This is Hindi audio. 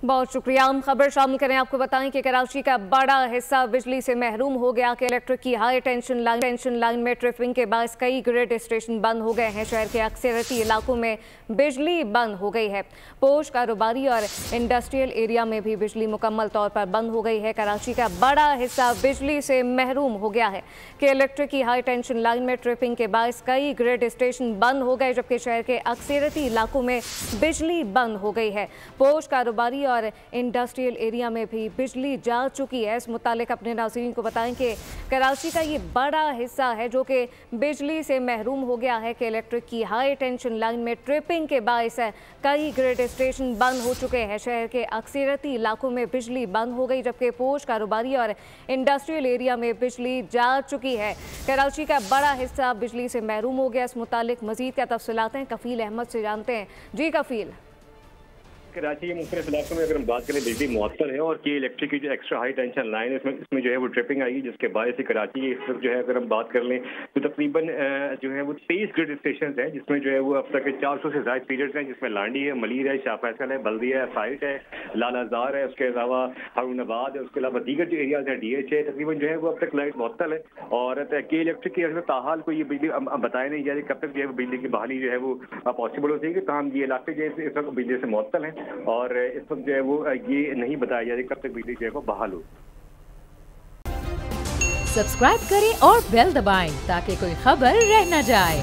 बहुत शुक्रिया। हम खबर शामिल करें, आपको बताएं कि कराची का बड़ा हिस्सा बिजली से महरूम हो गया कि इलेक्ट्रिक की हाई टेंशन लाइन में ट्रिपिंग के बाद कई ग्रिड स्टेशन बंद हो गए हैं। शहर के अक्सरती इलाकों में बिजली बंद हो गई है। पोश, कारोबारी और इंडस्ट्रियल एरिया में भी बिजली मुकम्मल तौर पर बंद हो गई है। कराची का बड़ा हिस्सा बिजली से महरूम हो गया है कि इलेक्ट्रिक की हाई टेंशन लाइन में ट्रिपिंग के बाद कई ग्रिड स्टेशन बंद हो गए, जबकि शहर के अक्सरती इलाकों में बिजली बंद हो गई है। पोश, कारोबारी और इंडस्ट्रियल एरिया में भी बिजली जा चुकी है। इस मुतालिक अपने नाज़रीन को बताएं कि कराची का ये बड़ा हिस्सा है जो कि बिजली से महरूम हो गया है कि इलेक्ट्रिक की हाई टेंशन लाइन में ट्रिपिंग के बायस कई ग्रिड स्टेशन बंद हो चुके हैं। शहर के अक्सरती इलाकों में बिजली बंद हो गई, जबकि पोश, कारोबारी और इंडस्ट्रियल एरिया में बिजली जा चुकी है। कराची का बड़ा हिस्सा बिजली से महरूम हो गया। इस मुतालिक मजीद क्या तफसीलात हैं, कफील अहमद से जानते हैं। जी कफील। कराची के मुख्तलिफ इलाकों में अगर हम बात करें बिजली मुअत्तल है और की इलेक्ट्रिक की जो एक्स्ट्रा हाई टेंशन लाइन है इसमें जो है वो ट्रिपिंग आई, जिसके बायस से कराची इस वक्त जो है अगर हम बात कर लें तो तकरीबन जो है वो 23 ग्रिड स्टेशन हैं, जिसमें जो है वो अब तक 400 से ज़ायद फीडर्स हैं, जिसमें लांडी है, मलीर है, शाह फैसल है, बल्दिया है, साइट है, लालाजार है, उसके अलावा हारूनाबाद है, उसके अलावा दीगर जो एरियाज हैं DH है। तकरीबन जो है वो अब तक लाइट मुअत्तल है और के इलेक्ट्रिक की ताहाल को ये बिजली बताया नहीं जा रही कब तक जो है बिजली की बहाली जो है वो पॉसिबल हो जाएगी। तमाम ये इलाके जो है इस वक्त बिजली से मुअत्तल हैं और इस वक्त जो है वो ये नहीं बताया जा रहा कब तक बिजली जो है वो बहाल हो। सब्सक्राइब करें और बेल दबाएं ताकि कोई खबर रह न जाए।